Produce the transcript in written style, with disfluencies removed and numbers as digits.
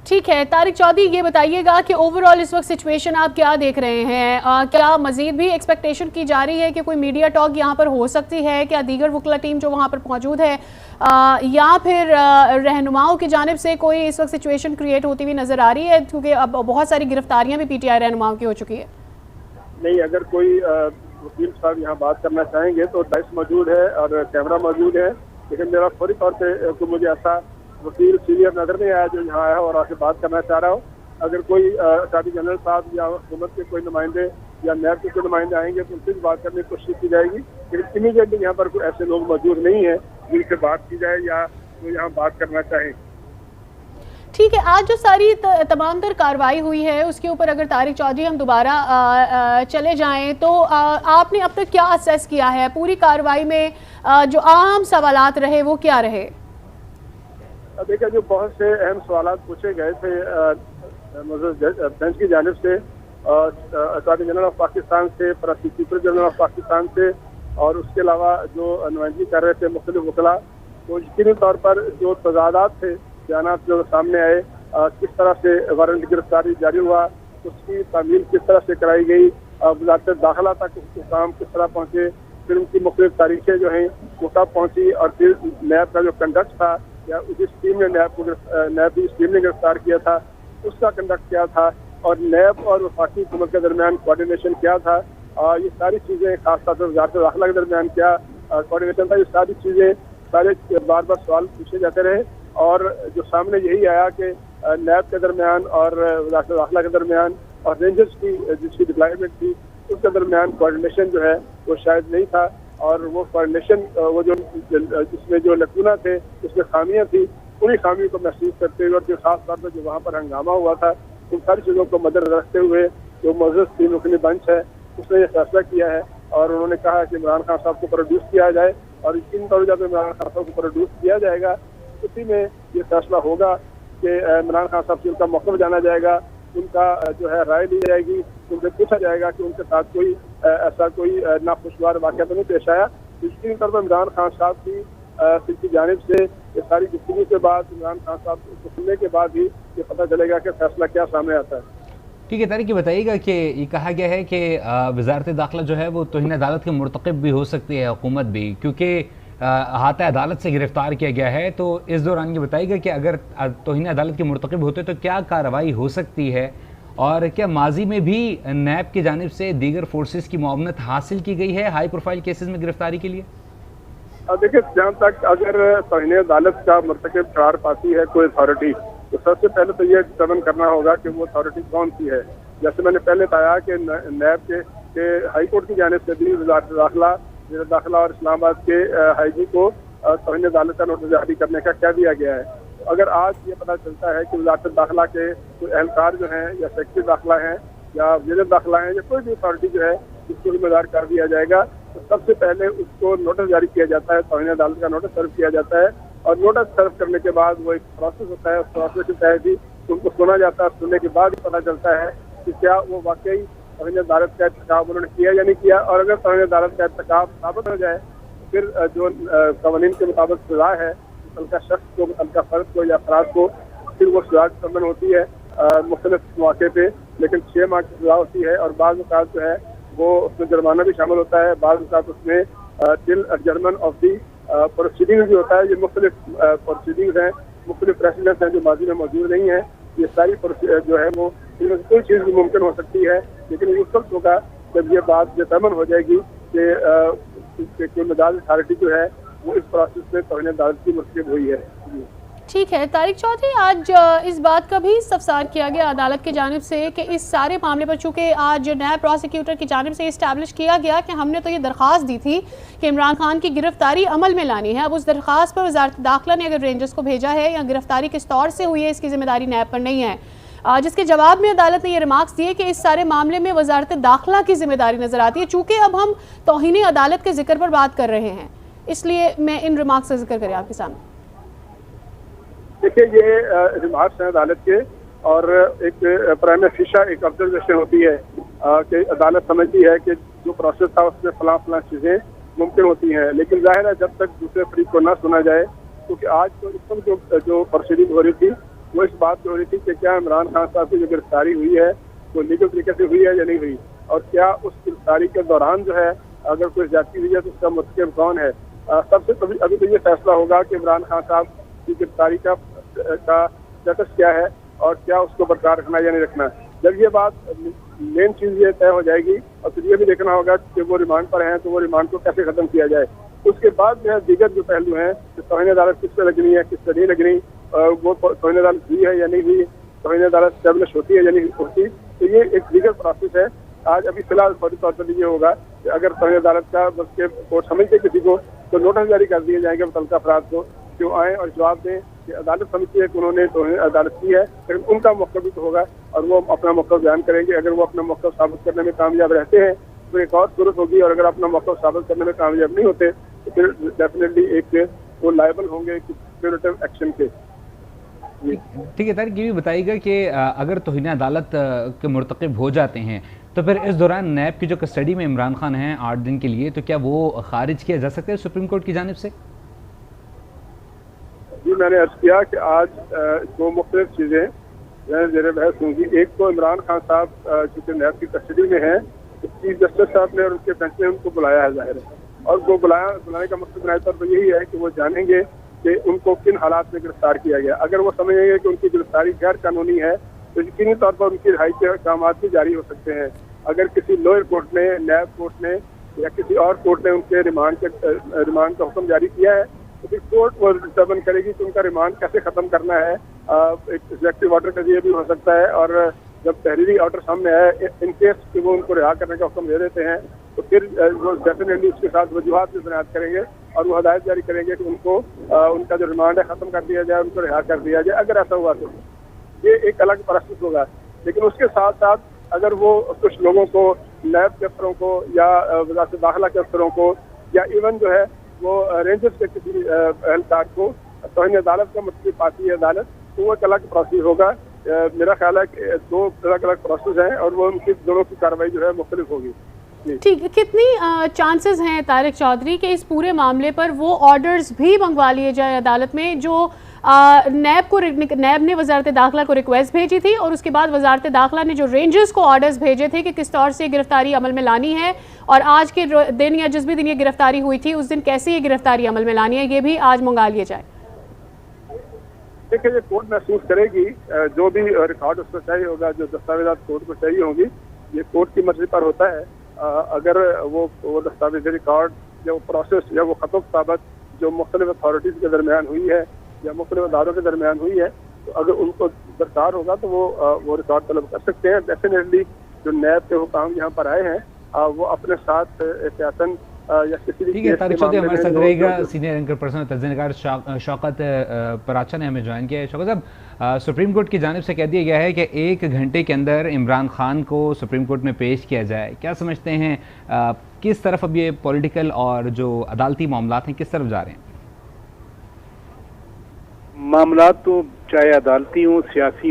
ठीक है तारिक चौधरी, ये बताइएगा कि ओवरऑल इस वक्त सिचुएशन आप क्या देख रहे हैं? क्या मजीद भी एक्सपेक्टेशन की जा रही है कि कोई मीडिया टॉक यहाँ पर हो सकती है? क्या दीगर वकला टीम जो वहाँ पर मौजूद है या फिर रहनुमाओं की जानिब से कोई इस वक्त सिचुएशन क्रिएट होती हुई नज़र आ रही है? क्योंकि अब बहुत सारी गिरफ्तारियाँ भी PTI रहनुमाओं की हो चुकी है। नहीं, अगर कोई वकील साहब यहाँ बात करना चाहेंगे तो डाइस मौजूद है और कैमरा मौजूद है, लेकिन मेरा फौरी तौर पे तो मुझे ऐसा वकील सीनियर नजर नहीं आया जो यहाँ आया और आके बात करना चाह रहा हो। अगर कोई अटॉर्नी जनरल साहब या हुकूमत के कोई नुमाइंदे या नैब के कोई नुमाइंदे आएंगे तो उनसे भी बात करने की कोशिश की जाएगी, लेकिन इमीडिएटली यहाँ पर कोई ऐसे लोग मौजूद नहीं है जिनसे बात की जाए या जो यहाँ बात करना चाहें। ठीक है, आज जो सारी तमाम तर कार्रवाई हुई है उसके ऊपर अगर तारिक चौधरी हम दोबारा चले जाएं तो आपने अब तक क्या असेस किया है? पूरी कार्रवाई में जो आम सवालात रहे वो क्या रहे? देखिए, जो बहुत से अहम सवाल पूछे गए थे बेंच की जानिब से, अटॉर्नी जनरल ऑफ पाकिस्तान से, प्रोसिक्यूटर जनरल ऑफ पाकिस्तान से, और उसके अलावा जो नुमाइंदगी कर रहे थे मुख्तलिफ वकला, तो यकीनी तौर पर जो तजादात थे, बयानात जो सामने आए, किस तरह से वारंट गिरफ्तारी जारी हुआ, उसकी तामील किस तरह से कराई गई, वज़ारत दाखिला तक काम किस तरह पहुँचे, फिर उनकी मुख्तलिफ तारीखें जो हैं वो कब पहुँची, और फिर नैब का जो कंडक्ट था या जिस टीम ने नैब की टीम ने गिरफ्तार किया था उसका कंडक्ट क्या था, और नैब और वफाकी हुकूमत के दरमियान कोऑर्डिनेशन क्या था, ये सारी चीज़ें, खासतौर पर वज़ारत दाखिला के दरमियान क्या कोऑर्डिनेशन था, ये सारी चीज़ें सारे बार बार सवाल पूछे जाते रहे। और जो सामने यही आया कि नैब के दरमियान और वज़ारत दाखिला के दरमियान और रेंजर्स की जिसकी डिप्लॉयमेंट थी उसके दरमियान कोऑर्डिनेशन जो है वो शायद नहीं था, और वो कोऑर्डिनेशन वो जो जिसमें जो लकूना थे, उसमें खामियां थी, उन्हीं खामियों को महसूस करते हुए और जो खास तौर पर जो वहाँ पर हंगामा हुआ था, उन सारी चीज़ों को मद्देनजर रखते हुए जो मौजूद 3 रुकनी बेंच है उसने ये फैसला किया है, और उन्होंने कहा है कि इमरान खान साहब को प्रोड्यूस किया जाए, और यकीन तौर जब इमरान खान साहब को प्रोड्यूस किया जाएगा उसी में ये फैसला होगा कि इमरान खान साहब से उनका मौक़िफ़ जाना जाएगा, उनका जो है राय ली जाएगी, उनसे पूछा जाएगा कि उनके साथ कोई ऐसा कोई नाखुशगवार वाक़या तो नहीं पेश आया। यकीन तौर पर इमरान खान साहब की जानिब से ये सारी गुफ्तगू के बाद, इमरान खान साहब को सुनने के बाद ही ये पता चलेगा कि फैसला क्या सामने आता है। ठीक है तारिक, बताइएगा कि ये कहा गया है कि वज़ारत दाखिला जो है वो तौहीन अदालत के मुर्तकिब भी हो सकती है, हुकूमत भी, क्योंकि अहाता अदालत से गिरफ्तार किया गया है। तो इस दौरान ये बताइएगा कि अगर तौहीन अदालत के मुर्तकिब होते तो क्या कार्रवाई हो सकती है, और क्या माजी में भी नैब की जानिब से दीगर फोर्सेस की मुआवनत हासिल की गई है हाई प्रोफाइल केसेस में गिरफ्तारी के लिए? देखिए, जहाँ तक अगर तौहीन अदालत का मुर्तकिब करार पाती है कोई अथॉरिटी, तो सबसे पहले तो ये डिटरमिन करना होगा कि वो अथॉरिटी कौन सी है। जैसे मैंने पहले बताया कि नैब के हाई कोर्ट की जानिब से भी वज़ारत दाखिला और इस्लामाबाद के IG को तौहीन अदालत का नोटिस जारी करने का क्या दिया गया है। अगर आज ये पता चलता है कि वज़ारत दाखिला के कोई एहलकार जो हैं या सेक्रेटरी दाखिला हैं या वज़ीर दाखिला हैं या कोई भी अथॉरिटी जो है उसको जिम्मेदार कर दिया जाएगा, तो सबसे पहले उसको नोटिस जारी किया जाता है, तौहीन अदालत का नोटिस सर्व किया जाता है, और नोटिस सर्व करने के बाद वो एक प्रोसेस होता है, उस प्रोसेस के तहत ही उनको सुना जाता है। सुनने के बाद ही पता चलता है कि क्या वो वाकई तौहीन अदालत का इर्तिकाब उन्होंने किया या नहीं किया, और अगर तौहीन अदालत का इर्तिकाब साबित हो जाए फिर जो कवानीन के मुताबिक सजा है मुतल्लिका शख्स को, मुतल्लिका फर्द को या अफराद को, फिर वो सजा संबंध होती है मुख्तलिफ मौके पे, लेकिन 6 माह की सजा होती है, और बाद वक़ात जो है वो उसमें जुर्माना भी शामिल होता है, बाद वक़ात उसमें till adjournment of the proceeding भी होता है। ये मुख्तलिफ प्रोसीडिंग्स हैं, मुख्तलिफ प्रेसिडेंट्स हैं जो माजी में मौजूद नहीं है। ये सारी जो है वो इनमें कोई चीज़ भी मुमकिन हो सकती है, लेकिन ये उस वक्त होगा जब ये बात डिटरमिन हो जाएगी कि कोई मदाद अथॉरिटी जो है वो इस प्रोसेस में तौहीन अदालत की मुर्तकिब हुई है। ठीक है तारिक चौधरी, आज इस बात का भी इस्तफसार किया गया अदालत की जानिब से कि इस सारे मामले पर चूँकि आज नैब प्रोसिक्यूटर की जानिब से इस्टेब्लिश किया गया कि हमने तो ये दरख्वास्त दी थी कि इमरान खान की गिरफ्तारी अमल में लानी है, अब उस दरख्वास्त पर वज़ारत दाखिला ने अगर रेंजर्स को भेजा है या गिरफ्तारी किस तौर से हुई है इसकी जिम्मेदारी नैब पर नहीं है, जिसके जवाब में अदालत ने ये रिमार्क्स दिए कि इस सारे मामले में वज़ारत दाखिला की जिम्मेदारी नज़र आती है। चूँकि अब हम तौहीन अदालत के जिक्र पर बात कर रहे हैं, इसलिए मैं इन रिमार्क्स का जिक्र करें आपके सामने। देखिए, ये रिमार्क्स हैं अदालत के, और एक प्राइम फिशा एक ऑब्जर्वेशन होती है कि अदालत समझती है कि जो प्रोसेस था उसमें फलां चीज़ें मुमकिन होती हैं, लेकिन जाहिर है जब तक दूसरे फरीक को ना सुना जाए, क्योंकि आज तो इस वक्त जो प्रोसीडिंग हो रही थी वो इस बात की हो रही थी कि क्या इमरान खान साहब की जो गिरफ्तारी हुई है वो लीगल तरीके से हुई है या नहीं हुई, और क्या उस गिरफ्तारी के दौरान जो है अगर कोई ज्यादती हुई है तो उसका मुर्तकिब कौन है। सबसे अभी तो ये फैसला होगा कि इमरान खान साहब की गिरफ्तारी का स्टेटस क्या है और क्या उसको बरकरार रखना या नहीं रखना। जब ये बात मेन चीज ये तय हो जाएगी और फिर ये भी देखना होगा कि वो रिमांड पर हैं तो वो रिमांड को कैसे खत्म किया जाए। उसके बाद जो है दीगर जो पहलू हैं कि तौहीन अदालत किस पे लगनी है किस पे नहीं लगनी, वो तौहीन अदालत हुई है या नहीं हुई, तौहीन अदालत स्टेब्लिश होती है या नहीं होती, तो ये एक लीगल प्रोसेस है। आज अभी फिलहाल फौरी तौर पर ये होगा कि अगर तौहीन अदालत का बस के कोर्ट समझते किसी को तो नोटिस जारी कर दिए जाएंगे मुतल्लिका अफराद को, जो आए और जवाब दें कि अदालत समझती है कि उन्होंने तौहीन अदालत की है, लेकिन उनका मौका भी तो होगा और वो अपना मौका बयान करेंगे। अगर वो अपना मौका साबित करने में कामयाब रहते हैं तो एक और सूरत होगी, और अगर अपना मौका साबित करने में कामयाब नहीं होते तो फिर डेफिनेटली एक वो लायबल होंगे क्यूरेटिव एक्शन के। ठीक है तारिक, ये भी बताइएगा कि अगर तौहीन अदालत के मुर्तकिब हो जाते हैं तो फिर इस दौरान नैब की जो कस्टडी में इमरान खान हैं 8 दिन के लिए, तो क्या वो खारिज किया जा सकता है सुप्रीम कोर्ट की जानिब से? जी मैंने अर्ज किया कि आज दो मुख्तलिफ चीज़ें जेर बहस होंगी। एक तो इमरान खान साहब चूँकि नैब की कस्टडी में हैं, तो चीफ जस्टिस साहब ने और उनके बेंच ने उनको बुलाया है जाहिर है, और वो बुलाने का मकसद बनाया तौर पर यही है कि वो जानेंगे कि उनको किन हालात में गिरफ्तार किया गया। अगर वो समझेंगे कि उनकी गिरफ्तारी गैर कानूनी है तो यकीनी तौर पर उनकी रिहाई के अहकाम भी जारी हो सकते हैं। अगर किसी लोअर कोर्ट ने, नैब कोर्ट ने या किसी और कोर्ट ने उनके रिमांड का हुक्म जारी किया है तो फिर कोर्ट वो डिटर्मिन करेगी कि उनका रिमांड कैसे खत्म करना है। एक एग्जेक्टिव ऑर्डर का ये भी हो सकता है, और जब तहरीरी ऑर्डर सामने आए इन केस कि वो उनको रिहा करने का हुक्म दे देते हैं तो फिर वो डेफिनेटली उसके साथ वजूहात भी बुनियाद करेंगे और वो हदायत जारी करेंगे कि उनको उनका जो रिमांड है खत्म कर दिया जाए, उनको रिहा कर दिया जाए। अगर ऐसा हुआ तो ये एक अलग प्रोसेस होगा, लेकिन उसके साथ साथ अगर वो कुछ लोगों को, नैब के अफसरों को या वज़ारत दाखिला के अफसरों को या इवन जो है वो रेंजर्स के किसी एहलकार को तौहीन अदालत का मुतल्लिक़ पाती है अदालत, तो वो एक अलग प्रोसेस होगा। मेरा ख्याल है कि दो अलग अलग प्रोसेस हैं और वो उनकी दोनों की कार्रवाई जो है मुख्तलिफ होगी। ठीक है, कितनी चांसेस हैं तारिक चौधरी कि इस पूरे मामले पर वो ऑर्डर्स भी मंगवा लिए जाए अदालत में जो नैब ने वजारत दाखिला को रिक्वेस्ट भेजी थी और उसके बाद वजारत दाखिला ने जो रेंजर्स को ऑर्डर्स भेजे थे कि किस तौर से गिरफ्तारी अमल में लानी है और आज के दिन या जिस भी दिन ये गिरफ्तारी हुई थी उस दिन कैसे ये गिरफ्तारी अमल में लानी है, ये भी आज मंगा लिए जाए? देखिए, ये कोर्ट महसूस करेगी, जो भी रिकॉर्ड उसको चाहिए होगा, जो दस्तावेजात कोर्ट को चाहिए होंगी, ये कोर्ट की मर्जी पर होता है। अगर वो दस्तावेजी रिकॉर्ड या वो प्रोसेस या वो खतब साबत जो मुख्तलिफ अथॉरिटीज़ के दरमियान हुई है या मुख्तलिफ अदारों के दरमियान हुई है, तो अगर उनको दरकार होगा तो वो रिकॉर्ड तलब कर सकते हैं। डेफिनेटली जो नैब के हुकाम यहाँ पर आए हैं वो अपने साथ एहतियातन या किसी भी। ठीक है, तारिक चौधरी हमारे साथ रहेगा सीनियर एंकर पर्सन तजज़ियाकार शौकत पराचा ने हमें ज्वाइन किया है। शौकत साहब, सुप्रीम कोर्ट की जानिब से कह दिया गया है कि 1 घंटे के अंदर इमरान खान को सुप्रीम कोर्ट में पेश किया जाए, क्या समझते हैं किस तरफ अब ये पॉलिटिकल और जो अदालती मामलात हैं किस तरफ जा रहे हैं? मामलात तो चाहे अदालती हों, सियासी